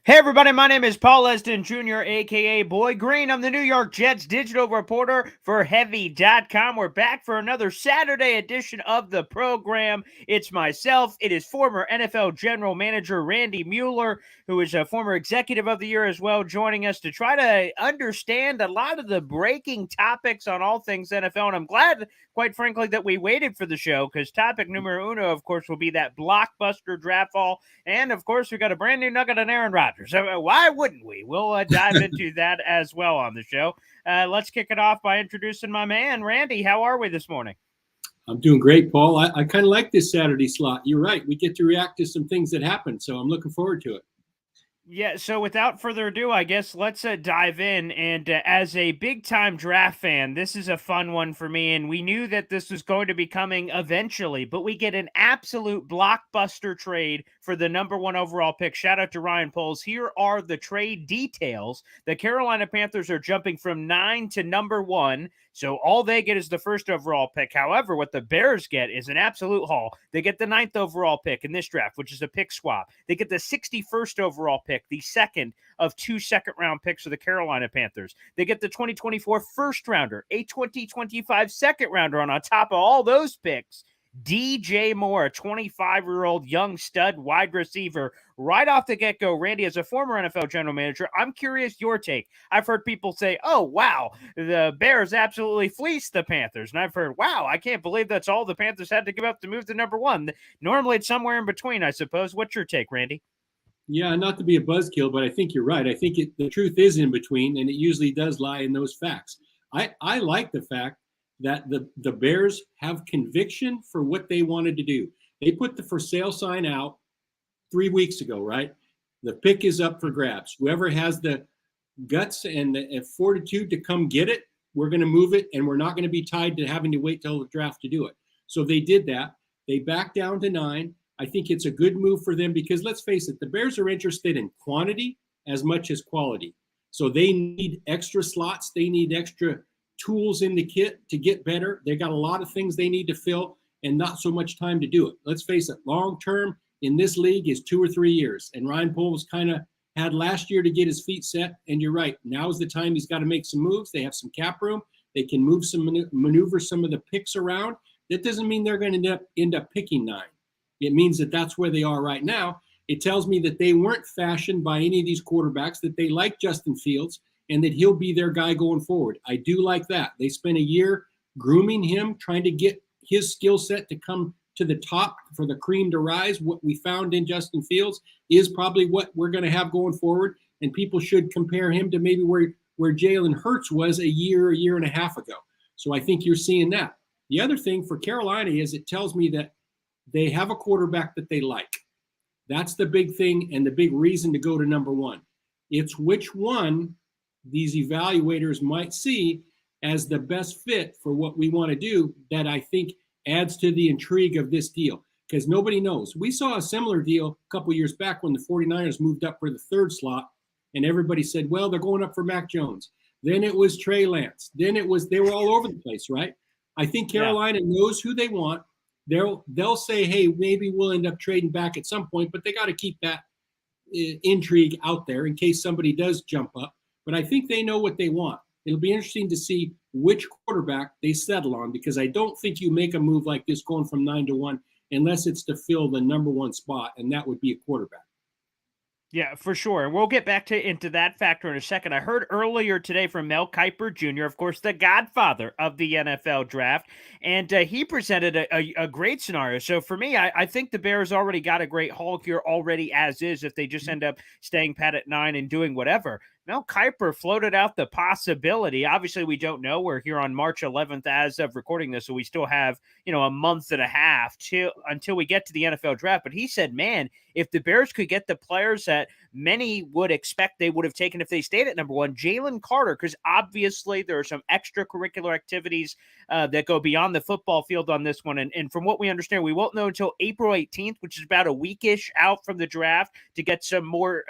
Hey everybody, my name is Paul Eston Jr., aka Boy Green. I'm the New York Jets digital reporter for Heavy.com. We're back for another Saturday edition of the program. It's myself. It is former NFL general manager Randy Mueller, who is a former executive of the year as well, joining us to try to understand a lot of the breaking topics on all things NFL. And I'm glad, quite frankly, that we waited for the show, because topic numero uno, of course, will be that blockbuster draft fall. And of course, we got a brand new nugget on Aaron Rodgers. So why wouldn't we? We'll dive into that as well on the show. Let's kick it off by introducing my man, Randy. How are we this morning? I'm doing great, Paul. I kind of like this Saturday slot. You're right. We get to react to some things that happen, so I'm looking forward to it. Yeah, so without further ado, I guess let's dive in. And as a big time draft fan, this is a fun one for me. And we knew that this was going to be coming eventually, but we get an absolute blockbuster trade for the number one overall pick. Shout out to Ryan Poles. Here are the trade details. The Carolina Panthers are jumping from 9 to number 1. So all they get is the first overall pick. However, what the Bears get is an absolute haul. They get the 9th overall pick in this draft, which is a pick swap. They get the 61st overall pick, the second of 2 second-round picks of the Carolina Panthers. They get the 2024 first rounder, a 2025 second rounder, and on top of all those picks, DJ Moore, a 25-year-old young stud wide receiver, right off the get-go. Randy, as a former NFL general manager, I'm curious your take. I've heard people say, oh, wow, the Bears absolutely fleeced the Panthers. And I've heard, wow, I can't believe that's all the Panthers had to give up to move to number 1. Normally, it's somewhere in between, I suppose. What's your take, Randy? Yeah, not to be a buzzkill, but I think you're right. I think the truth is in between, and it usually does lie in those facts. I like the fact that the Bears have conviction for what they wanted to do. They put the for sale sign out 3 weeks ago, right? The pick is up for grabs. Whoever has the guts and the fortitude to come get it, we're going to move it, and we're not going to be tied to having to wait till the draft to do it. So they did that. They backed down to 9. I think it's a good move for them because let's face it, the Bears are interested in quantity as much as quality. So they need extra slots. They need extra tools in the kit to get better. They got a lot of things they need to fill and not so much time to do it. Let's face it, long term in this league is 2 or 3 years. And Ryan Poles kind of had last year to get his feet set. And you're right, now's the time he's got to make some moves. They have some cap room. They can move some maneuver some of the picks around. That doesn't mean they're going to end up picking 9. It means that that's where they are right now. It tells me that they weren't fashioned by any of these quarterbacks, that they like Justin Fields, and that he'll be their guy going forward. I do like that. They spent a year grooming him, trying to get his skill set to come to the top for the cream to rise. What we found in Justin Fields is probably what we're going to have going forward, and people should compare him to maybe where Jalen Hurts was a year and a half ago. So I think you're seeing that. The other thing for Carolina is it tells me that they have a quarterback that they like. That's the big thing and the big reason to go to number 1. It's which one these evaluators might see as the best fit for what we want to do that I think adds to the intrigue of this deal because nobody knows. We saw a similar deal a couple years back when the 49ers moved up for the 3rd slot and everybody said, well, they're going up for Mac Jones. Then it was Trey Lance. Then they were all over the place, right? I think Carolina knows who they want. They'll say, hey, maybe we'll end up trading back at some point, but they got to keep that intrigue out there in case somebody does jump up. But I think they know what they want. It'll be interesting to see which quarterback they settle on because I don't think you make a move like this going from 9 to 1 unless it's to fill the number 1 spot, and that would be a quarterback. Yeah, for sure. And we'll get back into that factor in a second. I heard earlier today from Mel Kiper Jr., of course, the godfather of the NFL draft, and he presented a great scenario. So for me, I think the Bears already got a great haul here already as is if they just end up staying pat at 9 and doing whatever. Mel Kiper floated out the possibility. Obviously, we don't know. We're here on March 11th as of recording this, so we still have, a month and a half until we get to the NFL draft. But he said, man, if the Bears could get the players that many would expect they would have taken if they stayed at number 1, Jalen Carter, because obviously there are some extracurricular activities that go beyond the football field on this one. And from what we understand, we won't know until April 18th, which is about a weekish out from the draft to get some more,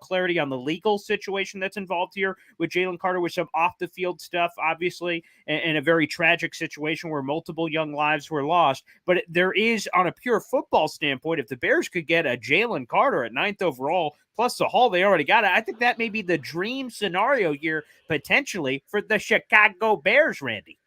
clarity on the legal situation situation that's involved here with Jalen Carter, with some off the field stuff, obviously, and a very tragic situation where multiple young lives were lost. But there is, on a pure football standpoint, if the Bears could get a Jalen Carter at 9th overall, plus the haul they already got, I think that may be the dream scenario here potentially for the Chicago Bears, Randy.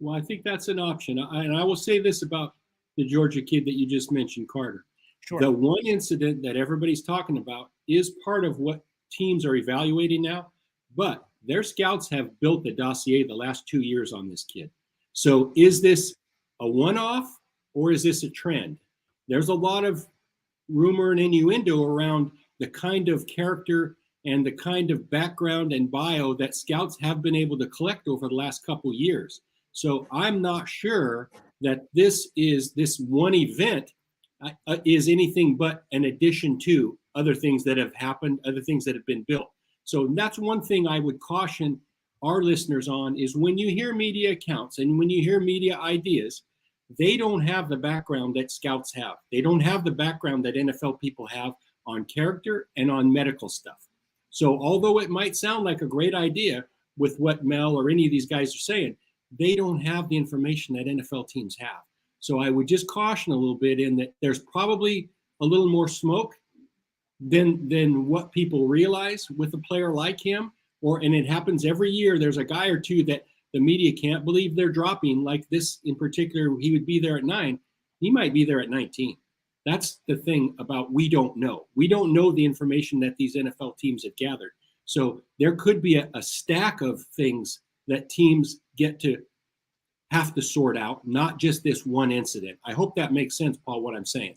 Well, I think that's an option. And I will say this about the Georgia kid that you just mentioned, Carter. Sure. The one incident that everybody's talking about is part of what teams are evaluating now, but their scouts have built the dossier the last 2 years on this kid. So is this a one-off or is this a trend? There's a lot of rumor and innuendo around the kind of character and the kind of background and bio that scouts have been able to collect over the last couple years. So I'm not sure that this one event is anything but an addition to other things that have happened, other things that have been built. So that's one thing I would caution our listeners on, is when you hear media accounts and when you hear media ideas, they don't have the background that scouts have. They don't have the background that NFL people have on character and on medical stuff. So although it might sound like a great idea with what Mel or any of these guys are saying, they don't have the information that NFL teams have. So I would just caution a little bit in that there's probably a little more smoke than what people realize with a player like him. And it happens every year. There's a guy or two that the media can't believe they're dropping, like this in particular. He would be there at 9. He might be there at 19. That's the thing about we don't know. We don't know the information that these NFL teams have gathered. So there could be a stack of things that teams get to have to sort out, not just this one incident. I hope that makes sense, Paul, what I'm saying.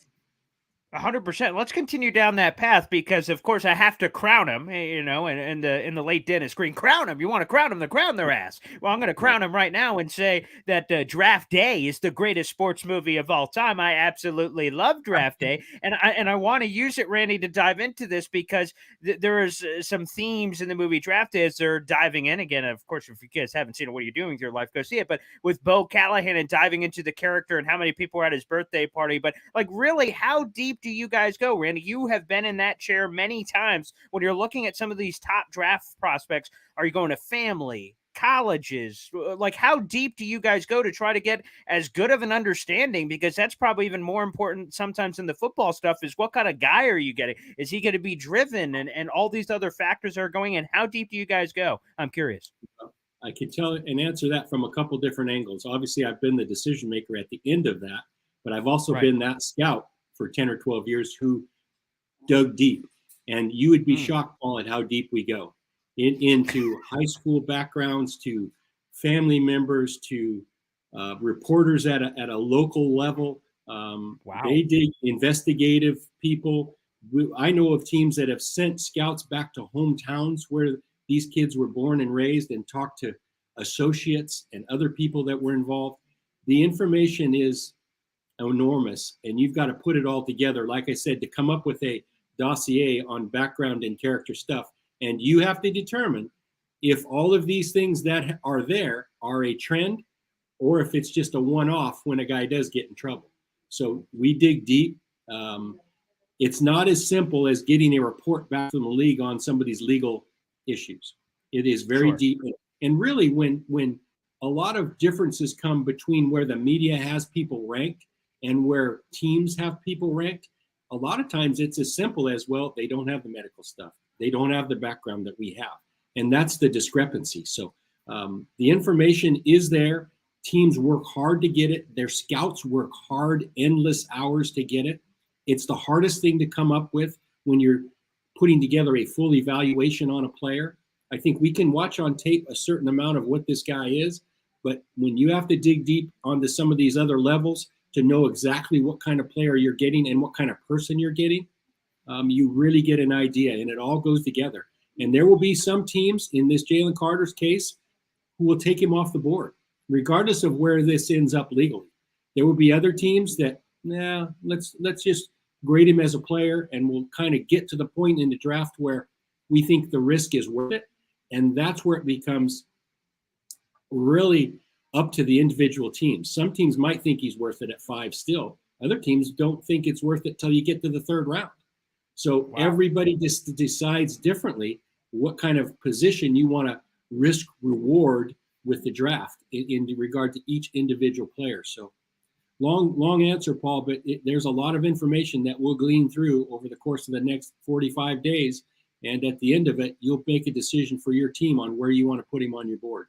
100%. Let's continue down that path because, of course, I have to crown him, in the late Dennis Green. Crown him. You want to crown him? Then crown their ass. Well, I'm going to crown him right now and say that Draft Day is the greatest sports movie of all time. I absolutely love Draft Day, and I want to use it, Randy, to dive into this because there is some themes in the movie Draft Day as they're diving in again. Of course, if you guys haven't seen it, what are you doing with your life? Go see it. But with Bo Callahan and diving into the character and how many people were at his birthday party, but like really, how deep do you guys go, Randy? You have been in that chair many times when you're looking at some of these top draft prospects. Are you going to family, colleges? Like, how deep do you guys go to try to get as good of an understanding? Because that's probably even more important sometimes than the football stuff, is what kind of guy are you getting? Is he going to be driven and all these other factors are going in? How deep do you guys go? I'm curious. I can tell and answer that from a couple different angles. Obviously, I've been the decision maker at the end of that, but I've also been that scout for 10 or 12 years who dug deep. And you would be shocked, Paul, at how deep we go into high school backgrounds, to family members, to reporters at a local level. Wow. They dig investigative people. I know of teams that have sent scouts back to hometowns where these kids were born and raised and talked to associates and other people that were involved. The information is enormous, and you've got to put it all together, like I said, to come up with a dossier on background and character stuff. And you have to determine if all of these things that are there are a trend or if it's just a one-off when a guy does get in trouble. So we dig deep. It's not as simple as getting a report back from the league on somebody's legal issues. It is very deep. And really, when a lot of differences come between where the media has people ranked and where teams have people ranked, a lot of times it's as simple as, well, they don't have the medical stuff. They don't have the background that we have. And that's the discrepancy. So the information is there. Teams work hard to get it. Their scouts work hard, endless hours to get it. It's the hardest thing to come up with when you're putting together a full evaluation on a player. I think we can watch on tape a certain amount of what this guy is, but when you have to dig deep onto some of these other levels to know exactly what kind of player you're getting and what kind of person you're getting, you really get an idea, and it all goes together. And there will be some teams in this Jalen Carter's case who will take him off the board, regardless of where this ends up legally. There will be other teams that, let's just grade him as a player, and we'll kind of get to the point in the draft where we think the risk is worth it. And that's where it becomes really up to the individual teams. Some teams might think he's worth it at 5 still. Other teams don't think it's worth it till you get to the 3rd round. So everybody just decides differently. what kind of position you want to risk reward with the draft in regard to each individual player. So long answer, Paul, but there's a lot of information that we'll glean through over the course of the next 45 days. And at the end of it, you'll make a decision for your team on where you want to put him on your board.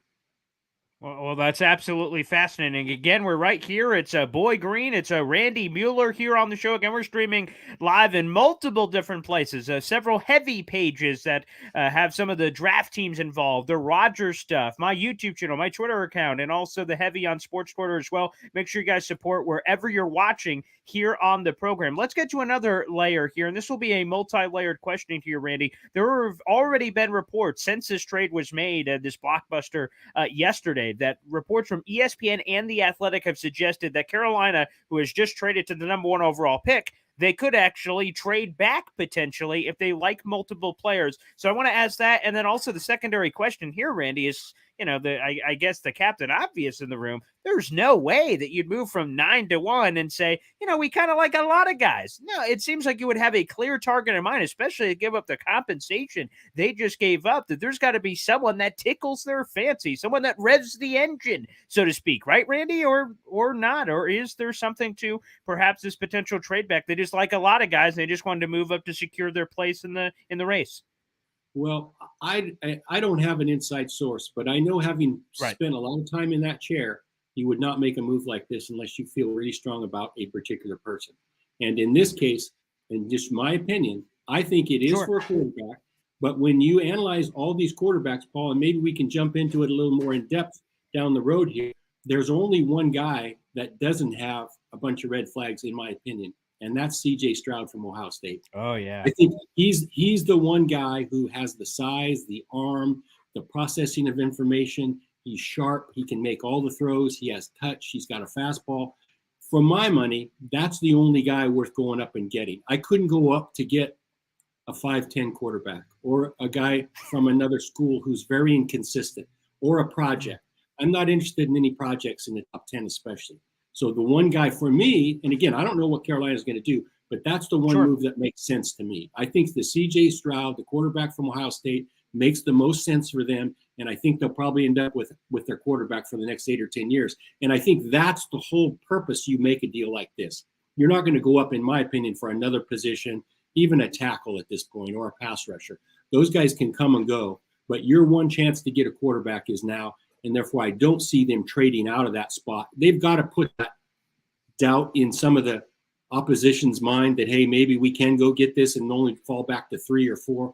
Well, that's absolutely fascinating. Again, we're right here. It's a Boy Green. It's a Randy Mueller here on the show. Again, we're streaming live in multiple different places. Several heavy pages that have some of the draft teams involved, the Rodgers stuff, my YouTube channel, my Twitter account, and also the heavy on Sports Twitter as well. Make sure you guys support wherever you're watching here on the program. Let's get to another layer here, and this will be a multi-layered questioning to you, Randy. There have already been reports since this trade was made, this blockbuster yesterday, that reports from ESPN and The Athletic have suggested that Carolina, who has just traded to the number 1 overall pick, they could actually trade back potentially if they like multiple players. So I want to ask that. And then also the secondary question here, Randy, is, I guess the captain obvious in the room. There's no way that you'd move from 9 to 1 and say, we kind of like a lot of guys. No, it seems like you would have a clear target in mind, especially to give up the compensation they just gave up, that there's got to be someone that tickles their fancy, someone that revs the engine, so to speak, right, Randy, or not? Or is there something to perhaps this potential trade back? They just like a lot of guys, and they just wanted to move up to secure their place in the race. Well, I don't have an inside source, but I know, having spent a lot of time in that chair, you would not make a move like this unless you feel really strong about a particular person. And in this case, in just my opinion, I think it is for a quarterback. But when you analyze all these quarterbacks, Paul, and maybe we can jump into it a little more in depth down the road here, there's only one guy that doesn't have a bunch of red flags, in my opinion, and that's C.J. Stroud from Ohio State. Oh, yeah. I think he's the one guy who has the size, the arm, the processing of information. He's sharp. He can make all the throws. He has touch. He's got a fastball. For my money, that's the only guy worth going up and getting. I couldn't go up to get a 5'10" quarterback or a guy from another school who's very inconsistent or a project. I'm not interested in any projects in the top 10 especially. So the one guy for me, and again, I don't know what Carolina's going to do, but that's the one move that makes sense to me. I think the C.J. Stroud, the quarterback from Ohio State, makes the most sense for them, and I think they'll probably end up with their quarterback for the next 8 or 10 years. And I think that's the whole purpose you make a deal like this. You're not going to go up, in my opinion, for another position, even a tackle at this point, or a pass rusher. Those guys can come and go, but your one chance to get a quarterback is now. And therefore, I don't see them trading out of that spot. They've got to put that doubt in some of the opposition's mind that, hey, maybe we can go get this and only fall back to 3 or 4.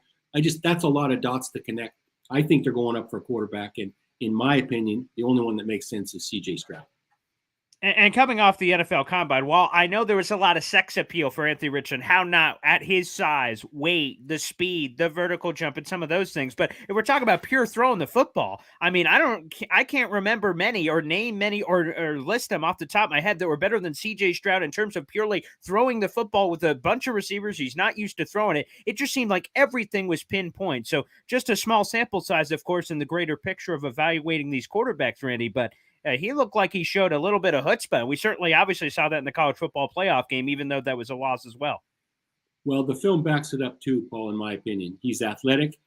That's a lot of dots to connect. I think they're going up for a quarterback. And in my opinion, the only one that makes sense is C.J. Stroud. And coming off the NFL Combine, while I know there was a lot of sex appeal for Anthony Richardson, how not at his size, weight, the speed, the vertical jump, and some of those things. But if we're talking about pure throwing the football, I mean, I can't remember many or name many or list them off the top of my head that were better than C.J. Stroud in terms of purely throwing the football with a bunch of receivers. He's not used to throwing it. It just seemed like everything was pinpoint. So just a small sample size, of course, in the greater picture of evaluating these quarterbacks, Randy, but he looked like he showed a little bit of chutzpah. We certainly obviously saw that in the college football playoff game, even though that was a loss as well. Well, the film backs it up too, Paul, in my opinion. He's athletic,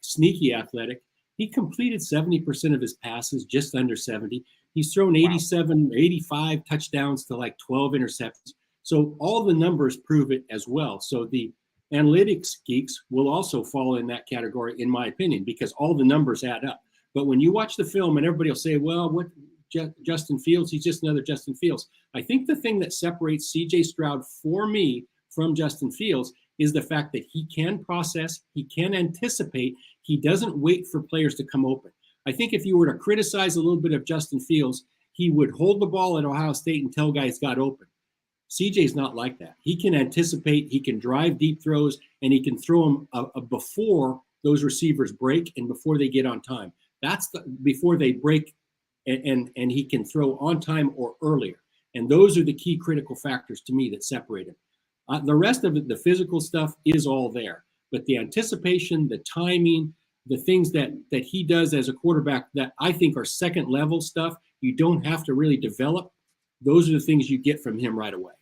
sneaky athletic. He completed 70% of his passes, just under 70. He's thrown 87, 85 touchdowns to like 12 interceptions. So all the numbers prove it as well. So the analytics geeks will also fall in that category, in my opinion, because all the numbers add up. But when you watch the film and everybody will say, well, what Justin Fields, he's just another Justin Fields. I think the thing that separates C.J. Stroud for me from Justin Fields is the fact that he can process, he can anticipate, he doesn't wait for players to come open. I think if you were to criticize a little bit of Justin Fields, he would hold the ball at Ohio State until guys got open. CJ's not like that. He can anticipate, he can drive deep throws, and he can throw them before those receivers break and before they get on time. That's before they break, and he can throw on time or earlier. And those are the key critical factors to me that separate him. The rest of it, the physical stuff, is all there. But the anticipation, the timing, the things that he does as a quarterback that I think are second level stuff, you don't have to really develop. Those are the things you get from him right away.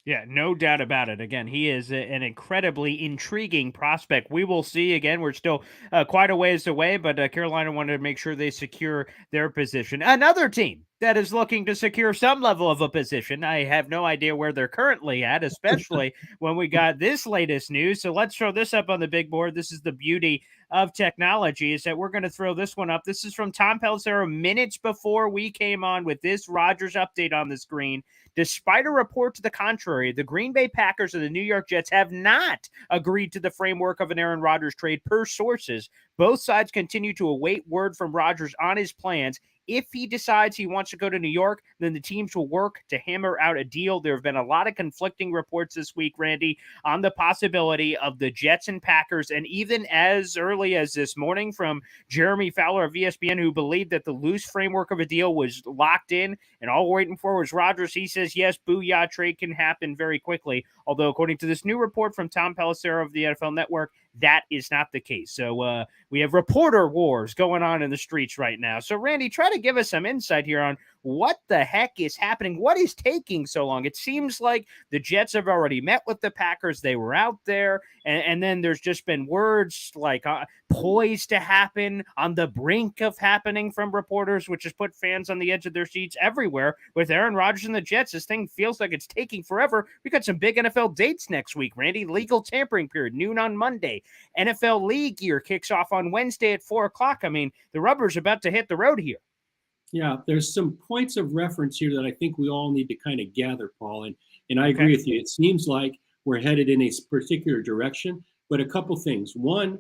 Yeah, no doubt about it. Again, he is an incredibly intriguing prospect. We will see. Again, we're still quite a ways away, but Carolina wanted to make sure they secure their position. Another team that is looking to secure some level of a position. I have no idea where they're currently at, especially when we got this latest news. So let's throw this up on the big board. This is the beauty of technology, is that we're going to throw this one up. This is from Tom Pelissero minutes before we came on with this Rodgers update on the screen. Despite a report to the contrary, the Green Bay Packers and the New York Jets have not agreed to the framework of an Aaron Rodgers trade per sources. Both sides continue to await word from Rodgers on his plans. If he decides he wants to go to New York, then the teams will work to hammer out a deal. There have been a lot of conflicting reports this week, Randy, on the possibility of the Jets and Packers, and even as early as this morning from Jeremy Fowler of ESPN, who believed that the loose framework of a deal was locked in, and all we're waiting for was Rodgers. He says, yes, booyah, trade can happen very quickly. Although, according to this new report from Tom Pelissero of the NFL Network, that is not the case. So we have reporter wars going on in the streets right now. So, Randy, try to give us some insight here on what the heck is happening. What is taking so long? It seems like the Jets have already met with the Packers. They were out there, and then there's just been words like poised to happen, on the brink of happening from reporters, which has put fans on the edge of their seats everywhere. With Aaron Rodgers and the Jets, this thing feels like it's taking forever. We got some big NFL dates next week, Randy. Legal tampering period, noon on Monday. NFL league year kicks off on Wednesday at 4 o'clock. I mean, the rubber's about to hit the road here. Yeah, there's some points of reference here that I think we all need to kind of gather, Paul. And I agree with you. It seems like we're headed in a particular direction, but a couple things. One,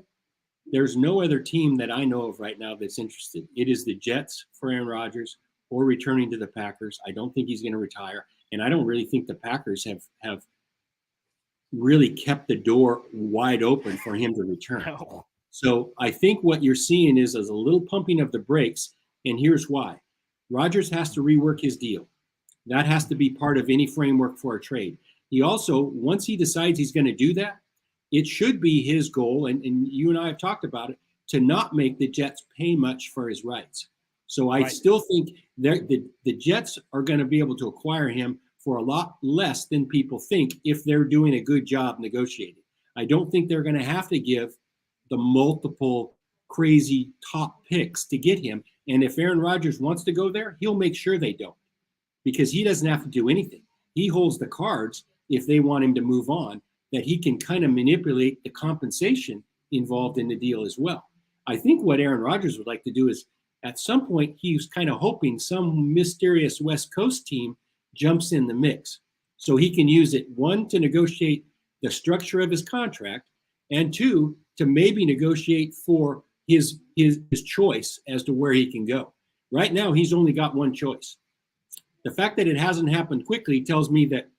there's no other team that I know of right now that's interested. It is the Jets for Aaron Rodgers or returning to the Packers. I don't think he's going to retire. And I don't really think the Packers have really kept the door wide open for him to return. No. So I think what you're seeing is a little pumping of the brakes. And here's why. Rodgers has to rework his deal. That has to be part of any framework for a trade. He also, once he decides he's going to do that, it should be his goal, and you and I have talked about it, to not make the Jets pay much for his rights. So I still think the Jets are going to be able to acquire him for a lot less than people think if they're doing a good job negotiating. I don't think they're going to have to give the multiple crazy top picks to get him. And if Aaron Rodgers wants to go there, he'll make sure they don't, because he doesn't have to do anything. He holds the cards if they want him to move on, that he can kind of manipulate the compensation involved in the deal as well. I think what Aaron Rodgers would like to do is, at some point, he's kind of hoping some mysterious West Coast team jumps in the mix so he can use it, one, to negotiate the structure of his contract, and two, to maybe negotiate for his choice as to where he can go. Right now, he's only got one choice. The fact that it hasn't happened quickly tells me that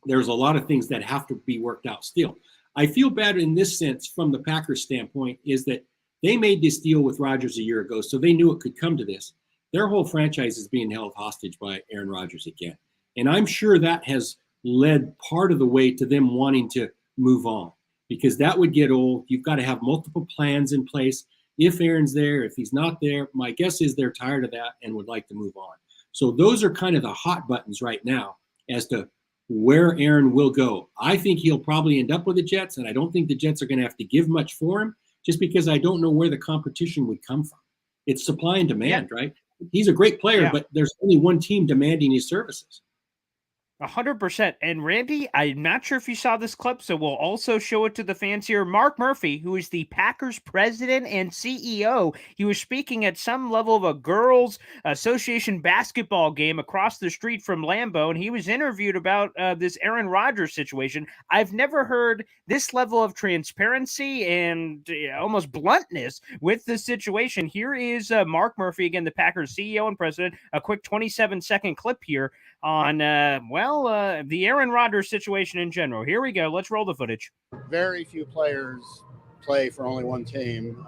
there's a lot of things that have to be worked out still. I feel bad in this sense from the Packers standpoint, is that they made this deal with Rodgers a year ago, so they knew it could come to this. Their whole franchise is being held hostage by Aaron Rodgers again. And I'm sure that has led part of the way to them wanting to move on, because that would get old. You've got to have multiple plans in place. If Aaron's there, if he's not there, my guess is they're tired of that and would like to move on. So those are kind of the hot buttons right now as to where Aaron will go. I think he'll probably end up with the Jets, and I don't think the Jets are going to have to give much for him, just because I don't know where the competition would come from. It's supply and demand, right? He's a great player, but there's only one team demanding his services. 100%. And Randy, I'm not sure if you saw this clip, so we'll also show it to the fans here. Mark Murphy, who is the Packers president and CEO, he was speaking at some level of a girls' association basketball game across the street from Lambeau, and he was interviewed about this Aaron Rodgers situation. I've never heard this level of transparency and almost bluntness with this situation. Here is Mark Murphy, again, the Packers CEO and president, a quick 27-second clip here on, the Aaron Rodgers situation in general. Here we go. Let's roll the footage. Very few players play for only one team.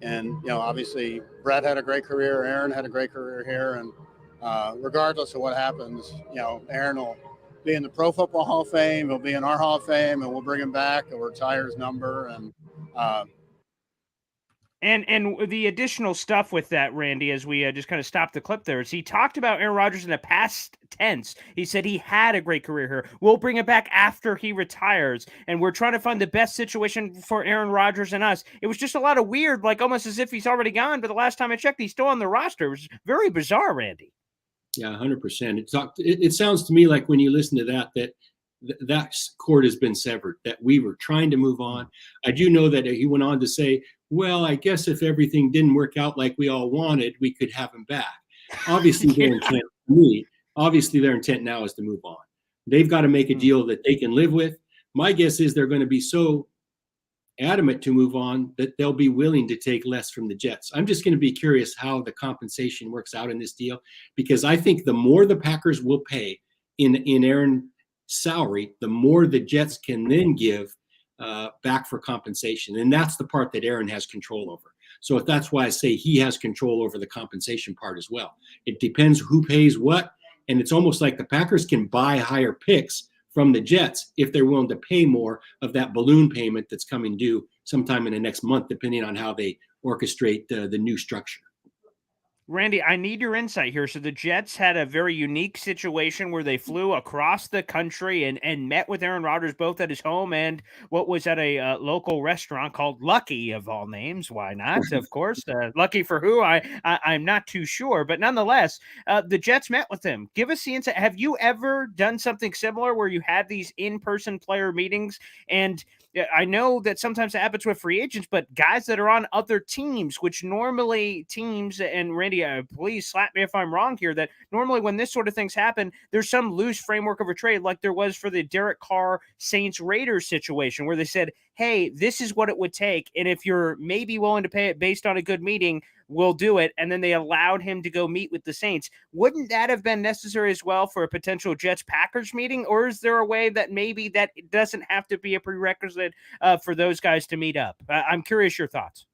And, obviously Brett had a great career. Aaron had a great career here. And regardless of what happens, Aaron will be in the Pro Football Hall of Fame. He'll be in our Hall of Fame, and we'll bring him back. He'll retire his number. And And the additional stuff with that, Randy, as we just kind of stopped the clip there, is he talked about Aaron Rodgers in the past tense. He said he had a great career here. We'll bring it back after he retires, and we're trying to find the best situation for Aaron Rodgers and us. It was just a lot of weird, like almost as if he's already gone, but the last time I checked, he's still on the roster. It was very bizarre, Randy. Yeah, 100%. It sounds to me like when you listen to that cord has been severed, that we were trying to move on. I do know that he went on to say, well, I guess if everything didn't work out like we all wanted, we could have him back. Obviously, their intent now is to move on. They've got to make a deal that they can live with. My guess is they're going to be so adamant to move on that they'll be willing to take less from the Jets. I'm just going to be curious how the compensation works out in this deal, because I think the more the Packers will pay in Aaron salary, the more the Jets can then give back for compensation. And that's the part that Aaron has control over. So that's why I say he has control over the compensation part as well. It depends who pays what. And it's almost like the Packers can buy higher picks from the Jets if they're willing to pay more of that balloon payment that's coming due sometime in the next month, depending on how they orchestrate the new structure. Randy, I need your insight here. So the Jets had a very unique situation where they flew across the country and met with Aaron Rodgers both at his home and what was at a local restaurant called Lucky, of all names. Why not? Of course. Lucky for who? I'm not too sure. But nonetheless, the Jets met with him. Give us the insight. Have you ever done something similar where you had these in-person player meetings? And I know that sometimes it happens with free agents, but guys that are on other teams, which normally teams, and Randy, please slap me if I'm wrong here, that normally when this sort of things happen, there's some loose framework of a trade like there was for the Derek Carr Saints Raiders situation where they said, hey, this is what it would take. And if you're maybe willing to pay it based on a good meeting, we'll do it. And then they allowed him to go meet with the Saints. Wouldn't that have been necessary as well for a potential Jets-Packers meeting? Or is there a way that maybe that doesn't have to be a prerequisite for those guys to meet up? I'm curious your thoughts.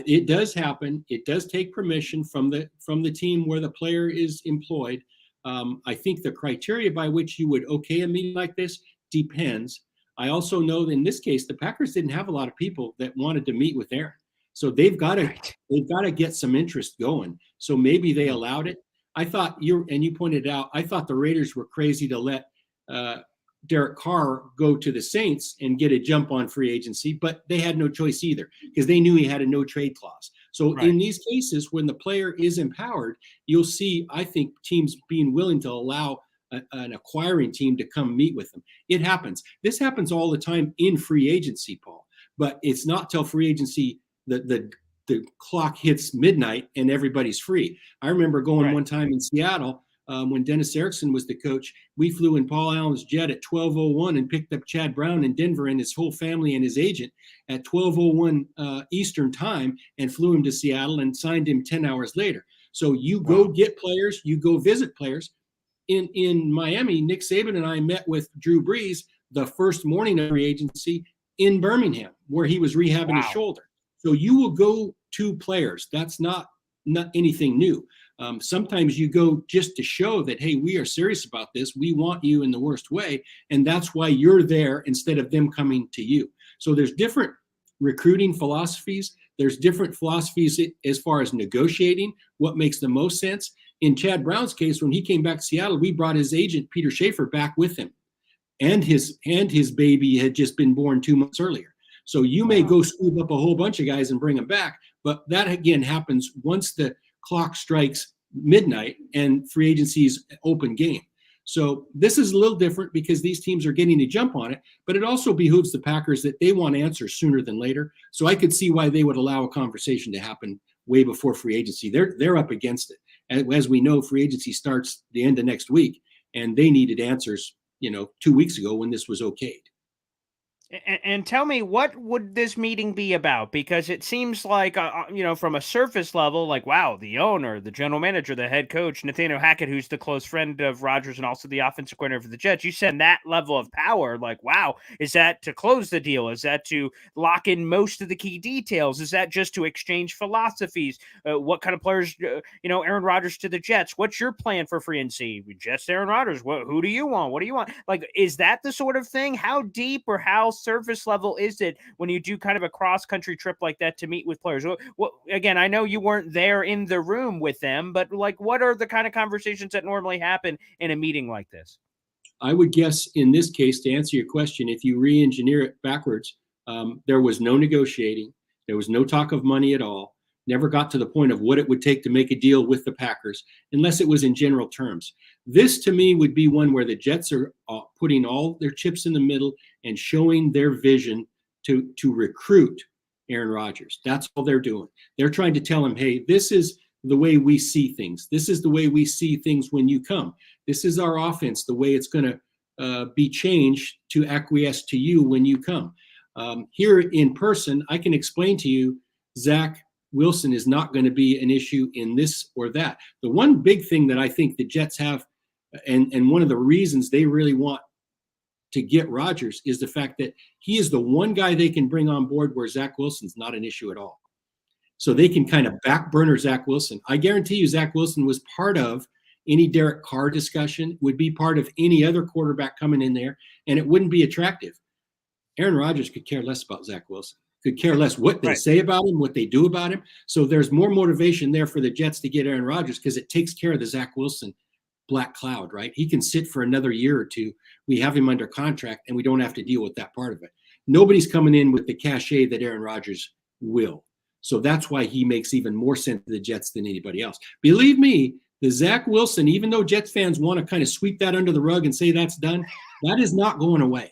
It does happen. It does take permission from the team where the player is employed. I think the criteria by which you would okay a meeting like this depends. I also know that in this case, the Packers didn't have a lot of people that wanted to meet with Aaron. So they've got to get some interest going. So maybe they allowed it. I thought you pointed out, I thought the Raiders were crazy to let Derek Carr go to the Saints and get a jump on free agency, but they had no choice either because they knew he had a no trade clause. So in these cases, when the player is empowered, you'll see, I think, teams being willing to allow an acquiring team to come meet with them. It happens. This happens all the time in free agency, Paul, but it's not till free agency the clock hits midnight and everybody's free. I remember going one time in Seattle when Dennis Erickson was the coach. We flew in Paul Allen's jet at 12:01 and picked up Chad Brown in Denver and his whole family and his agent at 12:01 Eastern time and flew him to Seattle and signed him 10 hours later. So you go get players, you go visit players. In Miami, Nick Saban and I met with Drew Brees the first morning of free agency in Birmingham, where he was rehabbing his shoulder. So you will go to players. That's not anything new. Sometimes you go just to show that, hey, we are serious about this. We want you in the worst way. And that's why you're there instead of them coming to you. So there's different recruiting philosophies. There's different philosophies as far as negotiating, what makes the most sense. In Chad Brown's case, when he came back to Seattle, we brought his agent, Peter Schaefer, back with him. And his baby had just been born 2 months earlier. So you may go scoop up a whole bunch of guys and bring them back. But that, again, happens once the clock strikes midnight and free agency's open game. So this is a little different because these teams are getting a jump on it. But it also behooves the Packers that they want answers sooner than later. So I could see why they would allow a conversation to happen way before free agency. They're up against it. As we know, free agency starts the end of next week, and they needed answers, 2 weeks ago when this was okayed. And tell me, what would this meeting be about? Because it seems like, from a surface level, like, wow, the owner, the general manager, the head coach, Nathaniel Hackett, who's the close friend of Rodgers and also the offensive coordinator for the Jets, you said that level of power, like, wow, is that to close the deal? Is that to lock in most of the key details? Is that just to exchange philosophies? What kind of players, Aaron Rodgers to the Jets? What's your plan for free agency? Just Aaron Rodgers. Who do you want? What do you want? Like, is that the sort of thing? How deep or how surface level is it when you do kind of a cross-country trip like that to meet with players? Again, I know you weren't there in the room with them, but like, what are the kind of conversations that normally happen in a meeting like this? I would guess in this case, to answer your question, if you re-engineer it backwards, there was no negotiating. There was no talk of money at all. Never got to the point of what it would take to make a deal with the Packers, unless it was in general terms. This, to me, would be one where the Jets are putting all their chips in the middle and showing their vision to recruit Aaron Rodgers. That's all they're doing. They're trying to tell him, hey, this is the way we see things. This is the way we see things when you come. This is our offense, the way it's going to be changed to acquiesce to you when you come. Here in person, I can explain to you, Zach Wilson is not going to be an issue in this or that. The one big thing that I think the Jets have, and one of the reasons they really want to get Rodgers, is the fact that he is the one guy they can bring on board where Zach Wilson's not an issue at all. So they can kind of back burner Zach Wilson. I guarantee you Zach Wilson was part of any Derek Carr discussion, would be part of any other quarterback coming in there, and it wouldn't be attractive. Aaron Rodgers could care less about Zach Wilson, could care less what they say about him, what they do about him. So there's more motivation there for the Jets to get Aaron Rodgers because it takes care of the Zach Wilson black cloud, right? He can sit for another year or two. We have him under contract, and we don't have to deal with that part of it. Nobody's coming in with the cachet that Aaron Rodgers will. So that's why he makes even more sense to the Jets than anybody else. Believe me, the Zach Wilson, even though Jets fans want to kind of sweep that under the rug and say that's done, that is not going away.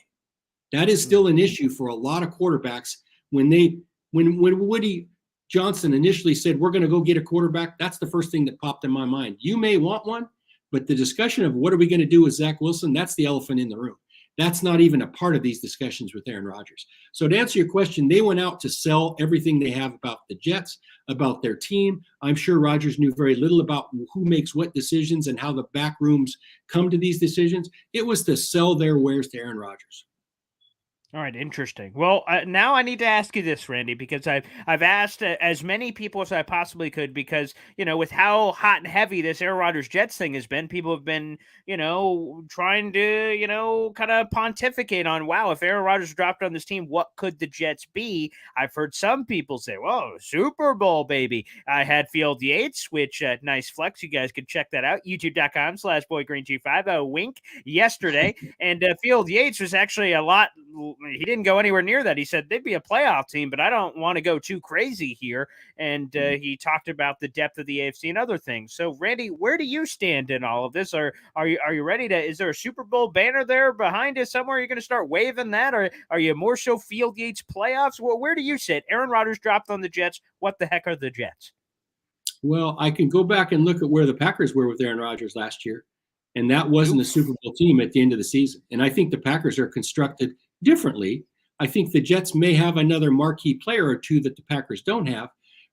That is still an issue for a lot of quarterbacks. When Woody Johnson initially said, we're going to go get a quarterback, that's the first thing that popped in my mind. You may want one, but the discussion of what are we going to do with Zach Wilson, that's the elephant in the room. That's not even a part of these discussions with Aaron Rodgers. So to answer your question, they went out to sell everything they have about the Jets, about their team. I'm sure Rodgers knew very little about who makes what decisions and how the back rooms come to these decisions. It was to sell their wares to Aaron Rodgers. All right, interesting. Well, now I need to ask you this, Randy, because I've asked as many people as I possibly could, because with how hot and heavy this Aaron Rodgers Jets thing has been, people have been trying to kind of pontificate on, wow, if Aaron Rodgers dropped on this team, what could the Jets be? I've heard some people say, whoa, Super Bowl baby. I had Field Yates, which nice flex. You guys could check that out. YouTube.com/BoyGreen25. Wink yesterday, and Field Yates was actually a lot. He didn't go anywhere near that. He said they'd be a playoff team, but I don't want to go too crazy here. And he talked about the depth of the AFC and other things. So, Randy, where do you stand in all of this? Are you ready to? Is there a Super Bowl banner there behind us somewhere? You're going to start waving that, or are you more so Field Yates playoffs? Well, where do you sit? Aaron Rodgers dropped on the Jets. What the heck are the Jets? Well, I can go back and look at where the Packers were with Aaron Rodgers last year, and that wasn't a Super Bowl team at the end of the season. And I think the Packers are constructed differently. I think the Jets may have another marquee player or two that the Packers don't have,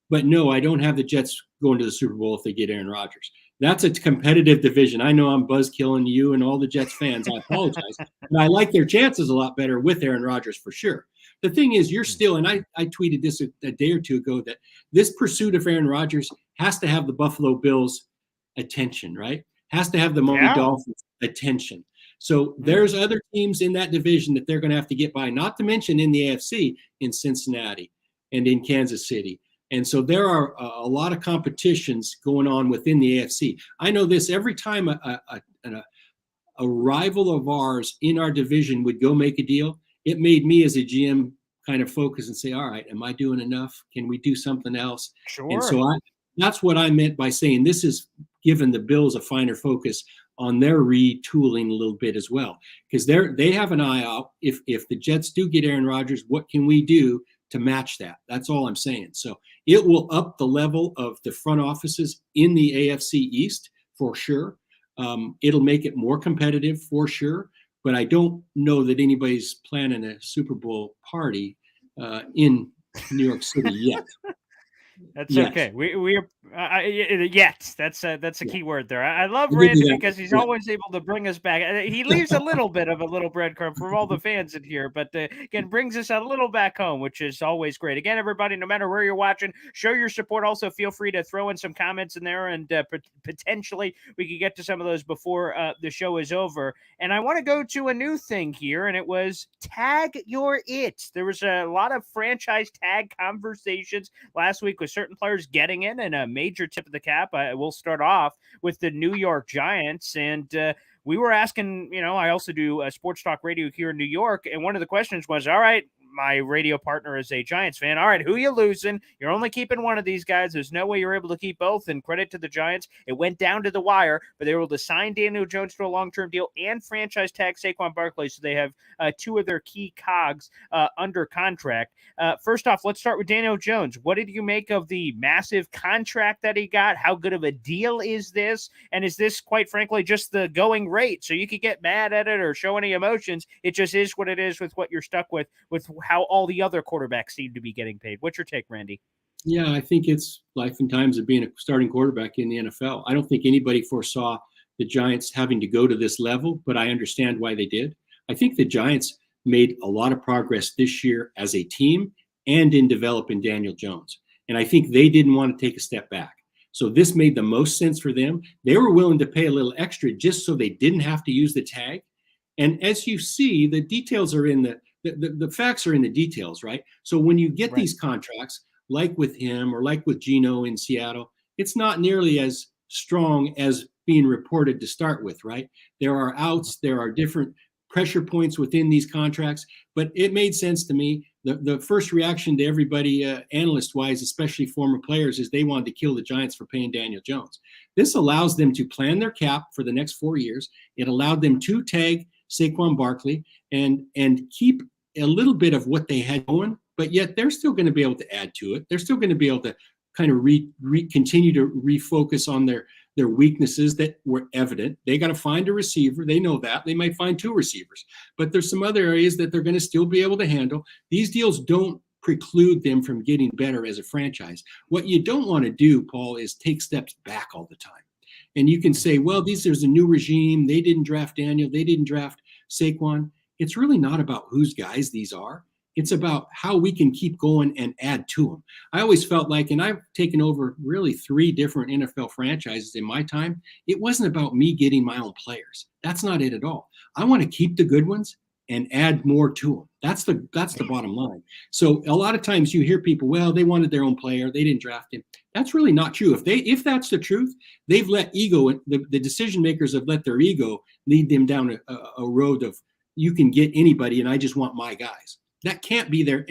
but no, I don't have the Jets going to the Super Bowl if they get Aaron Rodgers. That's a competitive division. I know I'm buzzkilling you and all the Jets fans. I apologize. But I like their chances a lot better with Aaron Rodgers for sure. The thing is, you're still, and I tweeted this a day or two ago, that this pursuit of Aaron Rodgers has to have the Buffalo Bills' attention, right? Has to have the Miami Dolphins' attention. So there's other teams in that division that they're going to have to get by, not to mention in the AFC, in Cincinnati and in Kansas City. And so there are a lot of competitions going on within the AFC. I know this, every time a rival of ours in our division would go make a deal, it made me as a GM kind of focus and say, all right, am I doing enough? Can we do something else? Sure. And so that's what I meant by saying this is giving the Bills a finer focus on their retooling a little bit as well, because they have an eye out. If the Jets do get Aaron Rodgers, what can we do to match that? That's all I'm saying. So it will up the level of the front offices in the AFC East for sure. It'll make it more competitive for sure, but I don't know that anybody's planning a Super Bowl party in New York City yet. That's Yes. okay. We are yet. That's a Yeah. key word there. I love We'll give you Randy that. because he's Yeah. always able to bring us back. He leaves a little bit of a little breadcrumb for all the fans in here, but again brings us a little back home, which is always great. Again, everybody, no matter where you're watching, show your support. Also, feel free to throw in some comments in there, and potentially we could get to some of those before the show is over. And I want to go to a new thing here, and it was tag your it. There was a lot of franchise tag conversations last week with certain players getting in, and a major tip of the cap. We'll start off with the New York Giants, and we were asking. I also do sports talk radio here in New York, and one of the questions was, "All right, my radio partner is a Giants fan. All right, who you losing? You're only keeping one of these guys. There's no way you're able to keep both." And credit to the Giants, it went down to the wire, but they were able to sign Daniel Jones to a long-term deal and franchise tag Saquon Barkley, so they have two of their key cogs under contract. First off, let's start with Daniel Jones. What did you make of the massive contract that he got? How good of a deal is this? And is this, quite frankly, just the going rate? So you could get mad at it or show any emotions. It just is what it is with what you're stuck with how all the other quarterbacks seem to be getting paid. What's your take, Randy? Yeah, I think it's life and times of being a starting quarterback in the NFL. I don't think anybody foresaw the Giants having to go to this level, but I understand why they did. I think the Giants made a lot of progress this year as a team and in developing Daniel Jones. And I think they didn't want to take a step back. So this made the most sense for them. They were willing to pay a little extra just so they didn't have to use the tag. And as you see, the details are in the facts are in the details, right? So when you get these contracts, like with him or like with Geno in Seattle, it's not nearly as strong as being reported to start with, right? There are outs, there are different pressure points within these contracts, but it made sense to me. The first reaction to everybody, analyst-wise, especially former players, is they wanted to kill the Giants for paying Daniel Jones. This allows them to plan their cap for the next 4 years. It allowed them to tag Saquon Barkley and keep a little bit of what they had going, but yet they're still going to be able to add to it. They're still going to be able to kind of continue to refocus on their weaknesses that were evident. They got to find a receiver. They know that. They might find two receivers, but there's some other areas that they're going to still be able to handle. These deals don't preclude them from getting better as a franchise. What you don't want to do, Paul, is take steps back all the time. And you can say, well, there's a new regime. They didn't draft Daniel. They didn't draft Saquon. It's really not about whose guys these are. It's about how we can keep going and add to them. I always felt like, and I've taken over really 3 different NFL franchises in my time, it wasn't about me getting my own players. That's not it at all. I want to keep the good ones and add more to them. That's the bottom line. So a lot of times you hear people, well, they wanted their own player. They didn't draft him. That's really not true. If that's the truth, they've let ego, the decision makers have let their ego lead them down a road of, you can get anybody and I just want my guys. That can't be their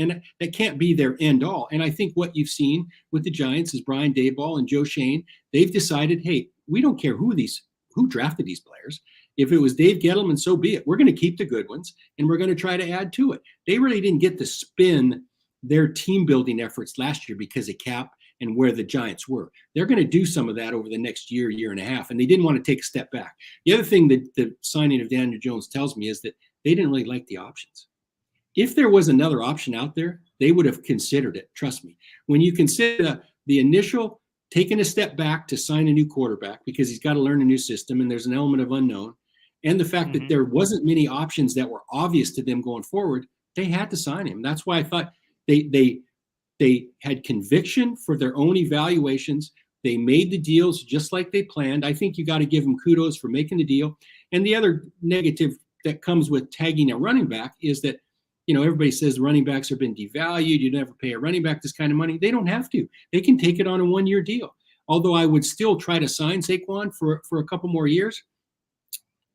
end all. And I think what you've seen with the Giants is Brian Daboll and Joe Schoen. They've decided, hey, we don't care who drafted these players. If it was Dave Gettleman, so be it. We're going to keep the good ones and we're going to try to add to it. They really didn't get to spin their team building efforts last year because of cap and where the Giants were. They're going to do some of that over the next year and a half, and they didn't want to take a step back. The other thing that the signing of Daniel Jones tells me is that they didn't really like the options. If there was another option out there, they would have considered it. Trust me. When you consider the initial taking a step back to sign a new quarterback because he's got to learn a new system and there's an element of unknown, and the fact that there wasn't many options that were obvious to them going forward, they had to sign him. That's why I thought they had conviction for their own evaluations. They made the deals just like they planned. I think you got to give them kudos for making the deal. And the other negative that comes with tagging a running back is that, everybody says running backs have been devalued. You never pay a running back this kind of money. They don't have to. They can take it on a 1-year deal. Although I would still try to sign Saquon for a couple more years.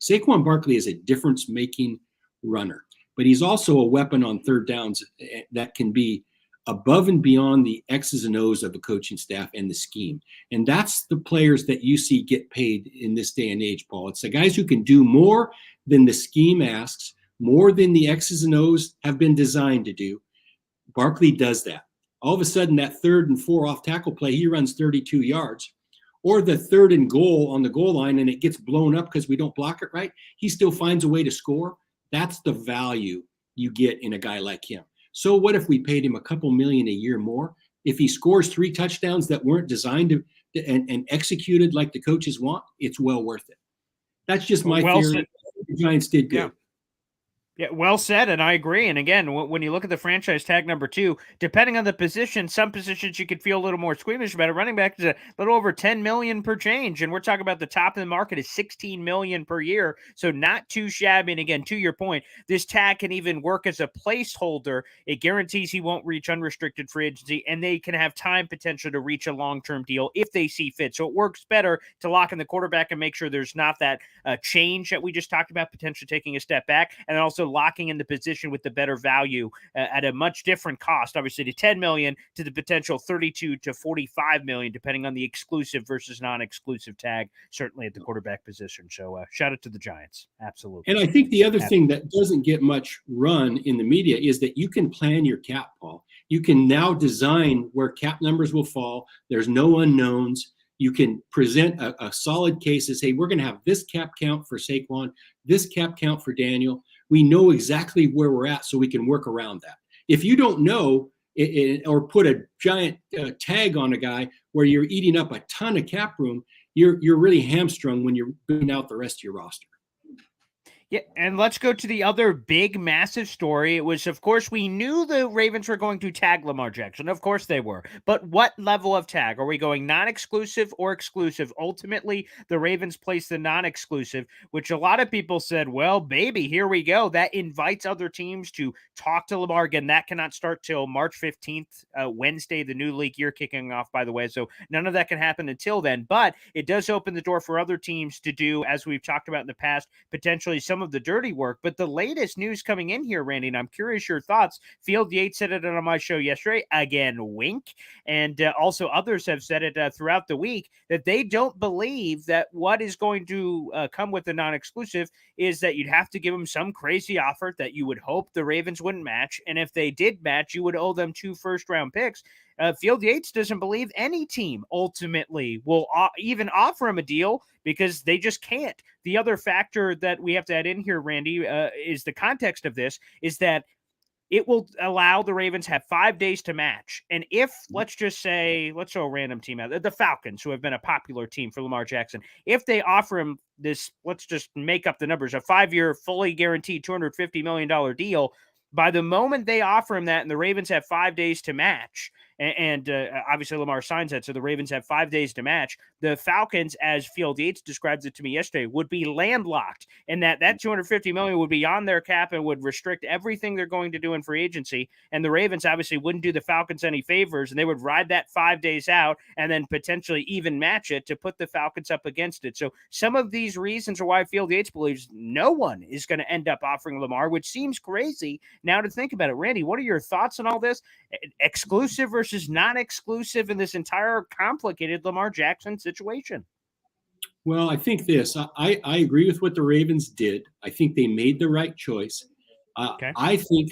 Saquon Barkley is a difference-making runner, but he's also a weapon on third downs that can be above and beyond the X's and O's of the coaching staff and the scheme. And that's the players that you see get paid in this day and age, Paul. It's the guys who can do more than the scheme asks, more than the X's and O's have been designed to do. Barkley does that. All of a sudden, that 3rd and 4 off tackle play, he runs 32 yards. Or the 3rd and goal on the goal line and it gets blown up because we don't block it right, he still finds a way to score. That's the value you get in a guy like him. So what if we paid him a couple million a year more? if he scores 3 touchdowns that weren't designed to and executed like the coaches want, it's well worth it. That's just my theory. The Giants did good. Yeah. Yeah, well said, and I agree. And again, when you look at the franchise tag number 2, depending on the position, some positions you could feel a little more squeamish about. A running back is a little over $10 million per change, and we're talking about the top of the market is $16 million per year, so not too shabby. And again, to your point, this tag can even work as a placeholder. It guarantees he won't reach unrestricted free agency, and they can have time potential to reach a long-term deal if they see fit. So it works better to lock in the quarterback and make sure there's not that change that we just talked about, potentially taking a step back, and also locking in the position with the better value at a much different cost, obviously, to $10 million to the potential $32 to $45 million, depending on the exclusive versus non-exclusive tag, certainly at the quarterback position. So shout out to the Giants. Absolutely. And I think the other thing that doesn't get much run in the media is that you can plan your cap, Paul. You can now design where cap numbers will fall. There's no unknowns. You can present a solid case and say, we're going to have this cap count for Saquon, this cap count for Daniel. We know exactly where we're at, so we can work around that. If you don't know or put a giant tag on a guy where you're eating up a ton of cap room, you're really hamstrung when you're bringing out the rest of your roster. Yeah, and let's go to the other big, massive story. It was, of course, we knew the Ravens were going to tag Lamar Jackson. Of course they were. But what level of tag? Are we going non-exclusive or exclusive? Ultimately, the Ravens placed the non-exclusive, which a lot of people said, well, baby, here we go. That invites other teams to talk to Lamar. Again, that cannot start till March 15th, Wednesday, the new league year kicking off, by the way. So none of that can happen until then. But it does open the door for other teams to do, as we've talked about in the past, potentially some of the dirty work. But the latest news coming in here, Randy, and I'm curious your thoughts. Field Yates said it on my show yesterday, again, wink, and also others have said it throughout the week, that they don't believe that what is going to come with the non-exclusive is that you'd have to give them some crazy offer that you would hope the Ravens wouldn't match, and if they did match, you would owe them 2 first-round picks. Field Yates doesn't believe any team ultimately will even offer him a deal because they just can't. The other factor that we have to add in here, Randy, is the context of this, is that it will allow the Ravens have 5 days to match. And if, let's just say, let's throw a random team out, the Falcons, who have been a popular team for Lamar Jackson, if they offer him this, let's just make up the numbers, a 5-year, fully guaranteed $250 million deal, by the moment they offer him that and the Ravens have 5 days to match, and obviously Lamar signs that, so the Ravens have 5 days to match, the Falcons, as Field Yates describes it to me yesterday, would be landlocked, and that $250 million would be on their cap and would restrict everything they're going to do in free agency, and the Ravens obviously wouldn't do the Falcons any favors, and they would ride that 5 days out and then potentially even match it to put the Falcons up against it. So some of these reasons are why Field Yates believes no one is going to end up offering Lamar, which seems crazy now to think about it. Randy, what are your thoughts on all this? Exclusive versus non-exclusive in this entire complicated Lamar Jackson situation? Well, I think this. I agree with what the Ravens did. I think they made the right choice. Okay. I think,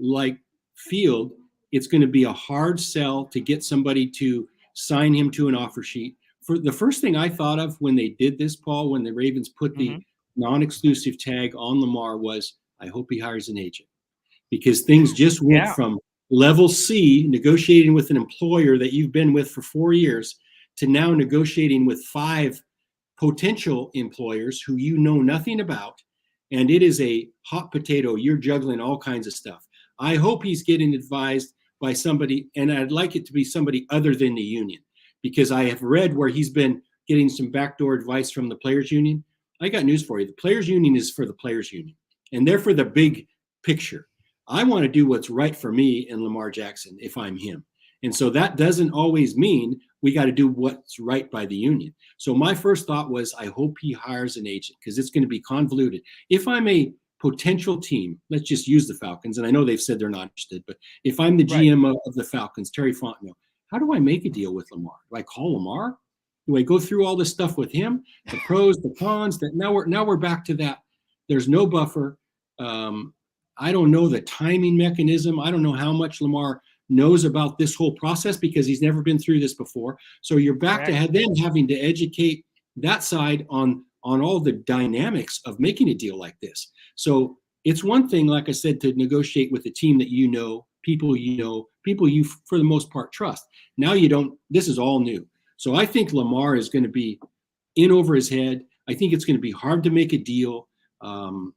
like Field, it's going to be a hard sell to get somebody to sign him to an offer sheet. For the first thing I thought of when they did this, Paul, when the Ravens put the non-exclusive tag on Lamar was, I hope he hires an agent. Because things just went from level C, negotiating with an employer that you've been with for 4 years, to now negotiating with 5 potential employers who you know nothing about. And it is a hot potato. You're juggling all kinds of stuff. I hope he's getting advised by somebody, and I'd like it to be somebody other than the union, because I have read where he's been getting some backdoor advice from the players union. I got news for you. The players union is for the players union, and they're for the big picture. I want to do what's right for me and Lamar Jackson if I'm him. And so that doesn't always mean we got to do what's right by the union. So my first thought was, I hope he hires an agent, because it's going to be convoluted. If I'm a potential team, let's just use the Falcons, and I know they've said they're not interested, but if I'm the GM of the Falcons, Terry Fontenot, how do I make a deal with Lamar? Do I call Lamar? Do I go through all this stuff with him? The pros, the cons, that now we're back to that. There's no buffer. I don't know the timing mechanism. I don't know how much Lamar knows about this whole process, because he's never been through this before. So you're back to then having to educate that side on all the dynamics of making a deal like this. So it's one thing, like I said, to negotiate with a team that you know, people people you for the most part trust. Now you don't. This is all new. So I think Lamar is going to be in over his head. I think it's going to be hard to make a deal. I'm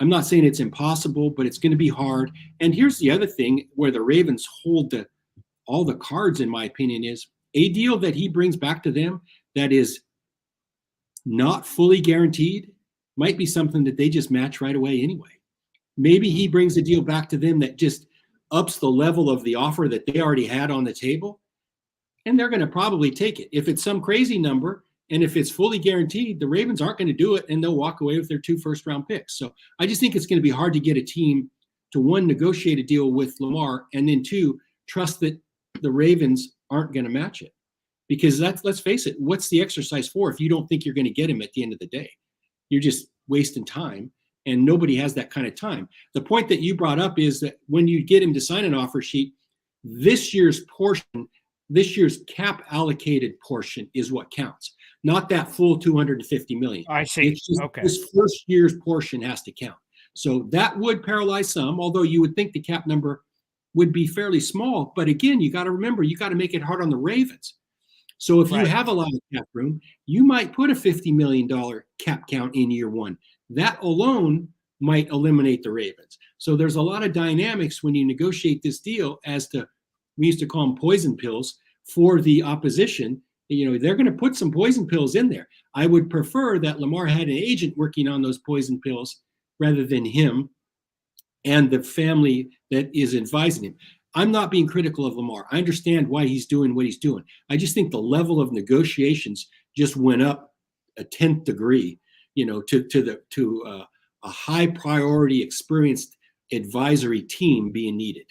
not saying it's impossible, but it's going to be hard. And here's the other thing where the Ravens hold all the cards, in my opinion, is a deal that he brings back to them that is not fully guaranteed might be something that they just match right away anyway. Maybe he brings a deal back to them that just ups the level of the offer that they already had on the table, and they're going to probably take it. If it's some crazy number, and if it's fully guaranteed, the Ravens aren't going to do it, and they'll walk away with their 2 first-round picks. So I just think it's going to be hard to get a team to, 1, negotiate a deal with Lamar, and then 2, trust that the Ravens aren't going to match it. Because let's face it, what's the exercise for if you don't think you're going to get him at the end of the day? You're just wasting time, and nobody has that kind of time. The point that you brought up is that when you get him to sign an offer sheet, this year's cap allocated portion is what counts. Not that full $250 million. I see. It's just Okay. this first year's portion has to count. So that would paralyze some, although you would think the cap number would be fairly small. But again, you got to remember, you got to make it hard on the Ravens. So if you have a lot of cap room, you might put a $50 million cap count in year 1. That alone might eliminate the Ravens. So there's a lot of dynamics when you negotiate this deal as to, we used to call them poison pills for the opposition. They're going to put some poison pills in there. I would prefer that Lamar had an agent working on those poison pills rather than him and the family that is advising him. I'm not being critical of Lamar. I understand why he's doing what he's doing. I just think the level of negotiations just went up a 10th degree, to a high priority, experienced advisory team being needed.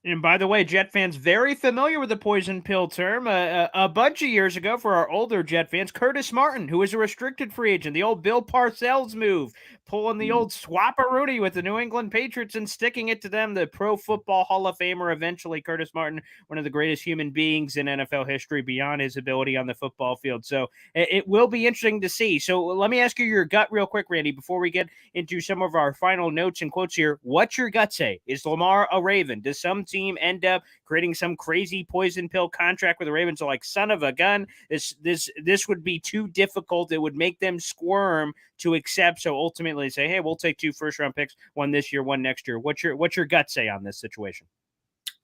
And by the way, Jet fans very familiar with the poison pill term. A bunch of years ago, for our older Jet fans, Curtis Martin, who was a restricted free agent, the old Bill Parcells move, pulling the old swap-a-rooney with the New England Patriots and sticking it to them. The Pro Football Hall of Famer, eventually, Curtis Martin, one of the greatest human beings in NFL history beyond his ability on the football field. So it will be interesting to see. So let me ask you your gut real quick, Randy, before we get into some of our final notes and quotes here. What's your gut say? Is Lamar a Raven? Does some team end up creating some crazy poison pill contract with the Ravens? Are like, son of a gun, this would be too difficult. It would make them squirm to accept. So ultimately say, hey, we'll take 2 first-round picks, 1 this year, 1 next year. What's your gut say on this situation?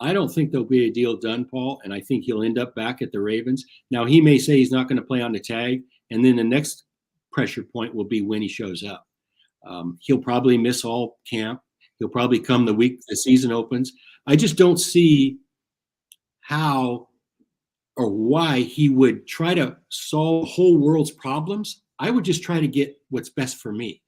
I don't think there'll be a deal done, Paul, and I think he'll end up back at the Ravens. Now, he may say he's not going to play on the tag, and then the next pressure point will be when he shows up. He'll probably miss all camp. He'll probably come the week the season opens. I just don't see how or why he would try to solve the whole world's problems. I would just try to get what's best for me.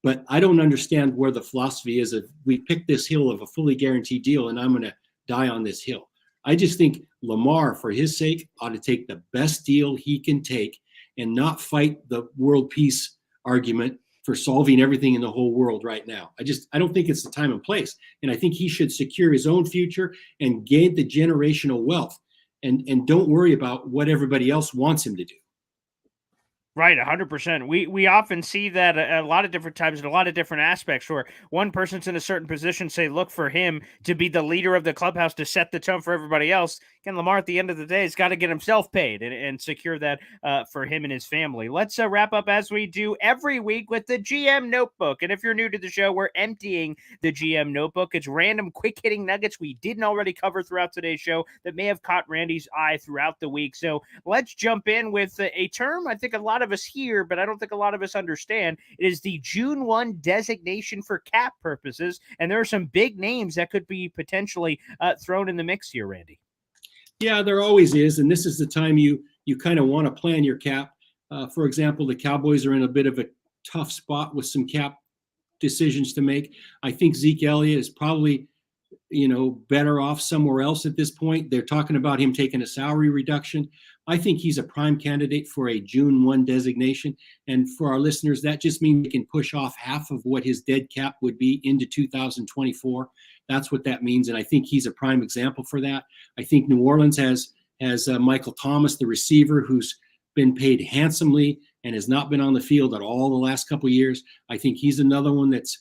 But I don't understand where the philosophy is of, we pick this hill of a fully guaranteed deal and I'm going to die on this hill. I just think Lamar, for his sake, ought to take the best deal he can take and not fight the world peace argument for solving everything in the whole world right now. I don't think it's the time and place. And I think he should secure his own future and gain the generational wealth and don't worry about what everybody else wants him to do. Right, 100%. We often see that a lot of different times in a lot of different aspects where one person's in a certain position, say, look for him to be the leader of the clubhouse to set the tone for everybody else. Again, Lamar, at the end of the day, has got to get himself paid and secure that for him and his family. Let's wrap up as we do every week with the GM Notebook. And if you're new to the show, we're emptying the GM Notebook. It's random, quick-hitting nuggets we didn't already cover throughout today's show that may have caught Randy's eye throughout the week. So let's jump in with a term I think a lot of us here, but I don't think a lot of us understand. It is the June 1 designation for cap purposes, and there are some big names that could be potentially thrown in the mix here, Randy. Yeah, there always is, and this is the time you kind of want to plan your cap. For example, the Cowboys are in a bit of a tough spot with some cap decisions to make. I think Zeke Elliott is probably better off somewhere else at this point. They're talking about him taking a salary reduction. I think he's a prime candidate for a June 1 designation. And for our listeners, that just means he can push off half of what his dead cap would be into 2024. That's what that means. And I think he's a prime example for that. I think New Orleans has Michael Thomas, the receiver, who's been paid handsomely and has not been on the field at all the last couple of years. I think he's another one that's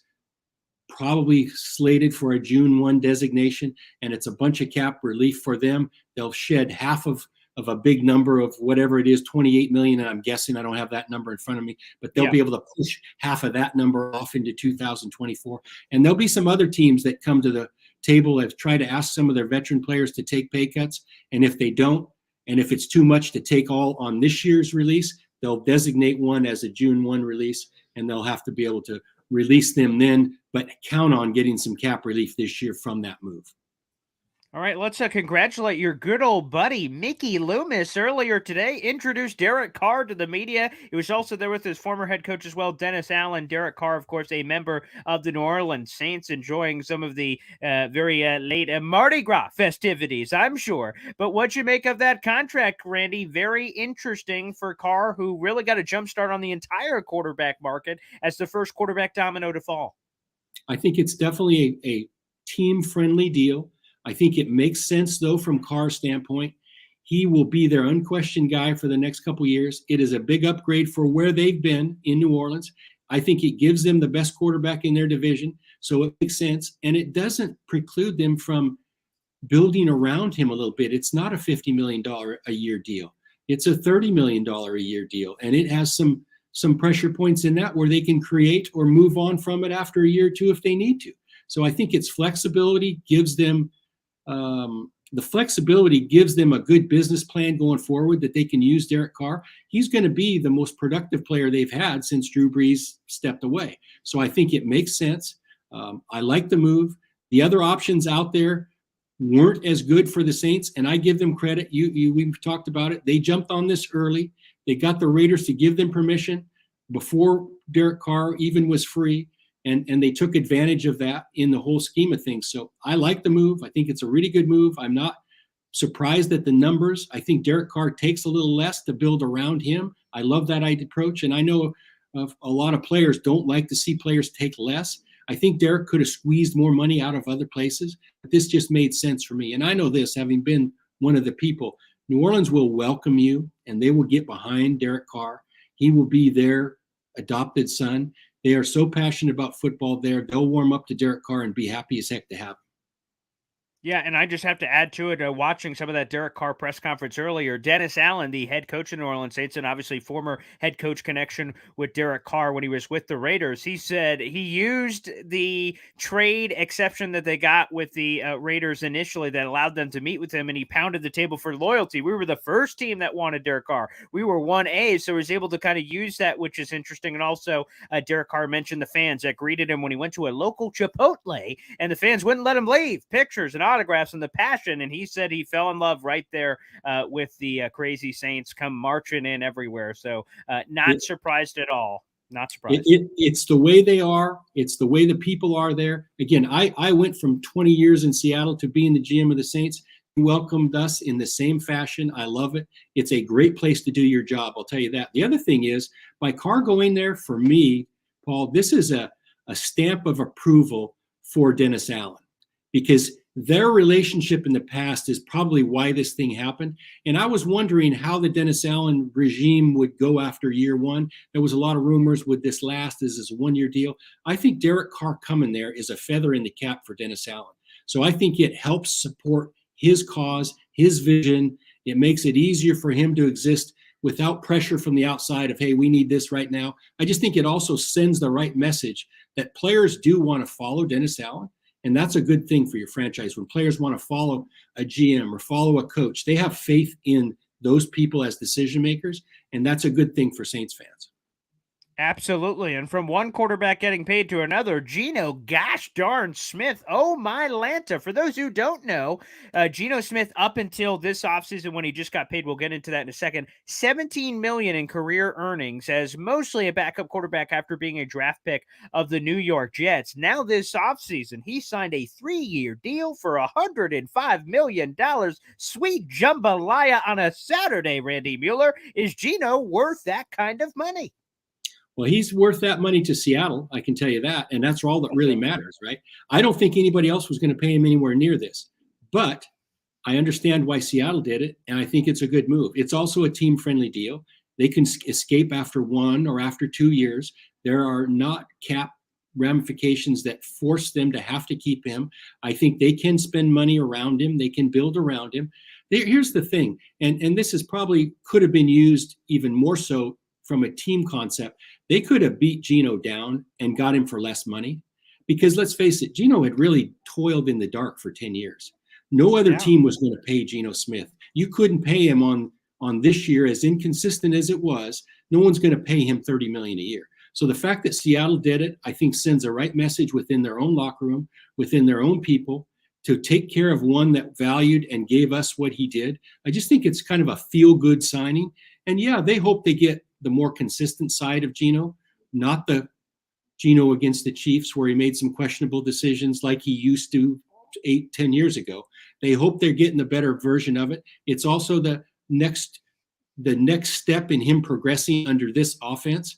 probably slated for a June 1 designation, and it's a bunch of cap relief for them. They'll shed half of a big number of whatever it is, 28 million. And I'm guessing, I don't have that number in front of me, but they'll be able to push half of that number off into 2024. And there'll be some other teams that come to the table and try to ask some of their veteran players to take pay cuts. And if they don't, and if it's too much to take all on this year's release, they'll designate one as a June 1 release, and they'll have to be able to release them then, but count on getting some cap relief this year from that move. All right, let's congratulate your good old buddy, Mickey Loomis, earlier today. Introduced Derek Carr to the media. He was also there with his former head coach as well, Dennis Allen. Derek Carr, of course, a member of the New Orleans Saints, enjoying some of the very late Mardi Gras festivities, I'm sure. But what'd you make of that contract, Randy? Very interesting for Carr, who really got a jump start on the entire quarterback market as the first quarterback domino to fall. I think it's definitely a team-friendly deal. I think it makes sense, though, from Carr's standpoint. He will be their unquestioned guy for the next couple of years. It is a big upgrade for where they've been in New Orleans. I think it gives them the best quarterback in their division, so it makes sense. And it doesn't preclude them from building around him a little bit. It's not a $50 million a year deal. It's a $30 million a year deal, and it has some pressure points in that where they can create or move on from it after a year or two if they need to. So I think its flexibility gives them the flexibility gives them a good business plan going forward that they can use Derek Carr. He's going to be the most productive player they've had since Drew Brees stepped away. So I think it makes sense. I like the move. The other options out there weren't as good for the Saints, and I give them credit. We've talked about it. They jumped on this early. They got the Raiders to give them permission before Derek Carr even was free. And they took advantage of that in the whole scheme of things. So I like the move. I think it's a really good move. I'm not surprised at the numbers. I think Derek Carr takes a little less to build around him. I love that approach. And I know a lot of players don't like to see players take less. I think Derek could have squeezed more money out of other places, but this just made sense for me. And I know this, having been one of the people, New Orleans will welcome you, and they will get behind Derek Carr. He will be their adopted son. They are so passionate about football there. They'll warm up to Derek Carr and be happy as heck to have him. Yeah, and I just have to add to it, watching some of that Derek Carr press conference earlier, Dennis Allen, the head coach of New Orleans Saints, and obviously former head coach connection with Derek Carr when he was with the Raiders, he said he used the trade exception that they got with the Raiders initially that allowed them to meet with him, and he pounded the table for loyalty. We were the first team that wanted Derek Carr. We were 1A, so he was able to kind of use that, which is interesting. And also, Derek Carr mentioned the fans that greeted him when he went to a local Chipotle, and the fans wouldn't let him leave. Pictures and autographs and the passion, and he said he fell in love right there with the crazy Saints come marching in everywhere. So not surprised at all. Not surprised. It's the way they are. It's the way the people are there. Again, I went from 20 years in Seattle to being the GM of the Saints. He welcomed us in the same fashion. I love it. It's a great place to do your job. I'll tell you that. The other thing is, by Carr going there, for me, Paul, this is a stamp of approval for Dennis Allen, because their relationship in the past is probably why this thing happened. And I was wondering how the Dennis Allen regime would go after year one. There was a lot of rumors, would this last? Is this a one-year deal? I think Derek Carr coming there is a feather in the cap for Dennis Allen. So I think it helps support his cause, his vision. It makes it easier for him to exist without pressure from the outside of, hey, we need this right now. I just think it also sends the right message that players do want to follow Dennis Allen. And that's a good thing for your franchise. When players want to follow a GM or follow a coach, they have faith in those people as decision makers. And that's a good thing for Saints fans. Absolutely. And from one quarterback getting paid to another, Geno gosh darn Smith. Oh, my Lanta. For those who don't know, Geno Smith, up until this offseason when he just got paid, we'll get into that in a second, $17 million in career earnings as mostly a backup quarterback after being a draft pick of the New York Jets. Now this offseason, he signed a 3-year deal for $105 million. Sweet jambalaya on a Saturday, Randy Mueller. Is Geno worth that kind of money? Well, he's worth that money to Seattle, I can tell you that. And that's all that really matters, right? I don't think anybody else was going to pay him anywhere near this. But I understand why Seattle did it, and I think it's a good move. It's also a team-friendly deal. They can escape after 1 or after 2 years. There are not cap ramifications that force them to have to keep him. I think they can spend money around him. They can build around him. Here's the thing, and this is probably could have been used even more so from a team concept. They could have beat Geno down and got him for less money, because let's face it, Geno had really toiled in the dark for 10 years. No other team was going to pay Geno Smith. You couldn't pay him on this year, as inconsistent as it was. No one's going to pay him $30 million a year. So the fact that Seattle did it, I think, sends a right message within their own locker room, within their own people, to take care of one that valued and gave us what he did. I just think it's kind of a feel-good signing. And yeah, they hope they get the more consistent side of Geno, not the Geno against the Chiefs where he made some questionable decisions like he used to 8-10 years ago. They hope they're getting the better version of it. It's also the next step in him progressing under this offense.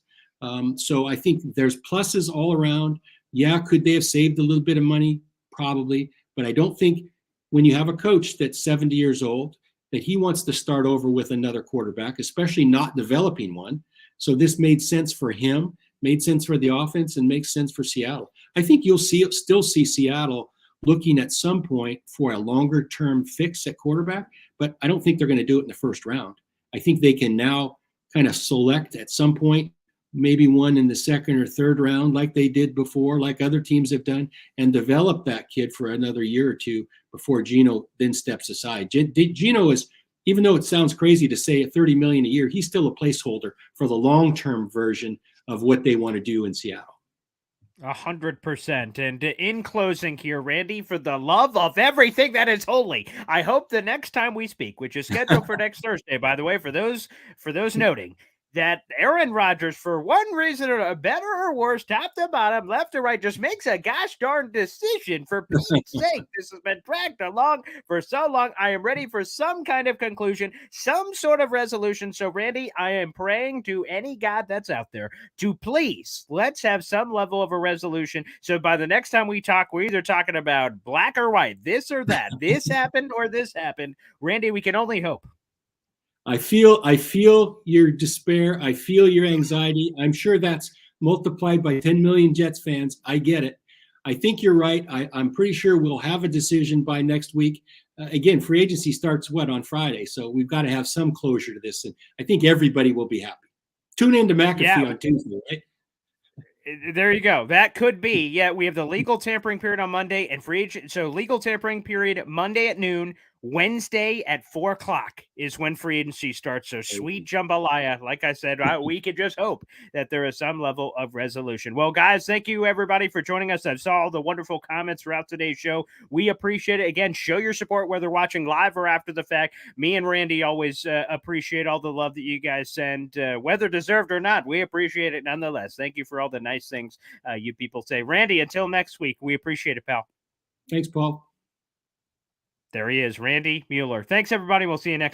So I think there's pluses all around. Yeah, could they have saved a little bit of money? Probably. But I don't think when you have a coach that's 70 years old, that he wants to start over with another quarterback, especially not developing one. So this made sense for him, made sense for the offense, and makes sense for Seattle. I think you'll still see Seattle looking at some point for a longer-term fix at quarterback, but I don't think they're going to do it in the first round. I think they can now kind of select at some point, maybe one in the second or third round like they did before, like other teams have done, and develop that kid for another year or two before Geno then steps aside. Geno is, even though it sounds crazy to say at $30 million a year, he's still a placeholder for the long-term version of what they want to do in Seattle. 100%. And in closing here, Randy, for the love of everything that is holy, I hope the next time we speak, which is scheduled for next Thursday, by the way, for those noting, that Aaron Rodgers, for one reason or a better or worse, top to bottom, left to right, just makes a gosh darn decision. For Pete's sake, this has been dragged along for so long. I am ready for some kind of conclusion, some sort of resolution. So, Randy, I am praying to any God that's out there to please let's have some level of a resolution. So by the next time we talk, we're either talking about black or white, this or that, this happened or this happened. Randy, we can only hope. I feel your despair. I feel your anxiety. I'm sure that's multiplied by 10 million Jets fans. I get it. I think you're right. I'm pretty sure we'll have a decision by next week. Again, free agency starts on Friday. So we've got to have some closure to this. And I think everybody will be happy. Tune in to McAfee on Tuesday, right? There you go. That could be. Yeah, we have the legal tampering period on Monday and free agent. So legal tampering period Monday at noon. Wednesday at 4:00 is when free agency starts. So sweet jambalaya. Like I said, we could just hope that there is some level of resolution. Well, guys, thank you everybody for joining us. I saw all the wonderful comments throughout today's show. We appreciate it. Again, show your support, whether watching live or after the fact. Me and Randy always appreciate all the love that you guys send, whether deserved or not. We appreciate it nonetheless. Thank you for all the nice things you people say. Randy, until next week, we appreciate it, pal. Thanks, Paul. There he is, Randy Mueller. Thanks, everybody. We'll see you next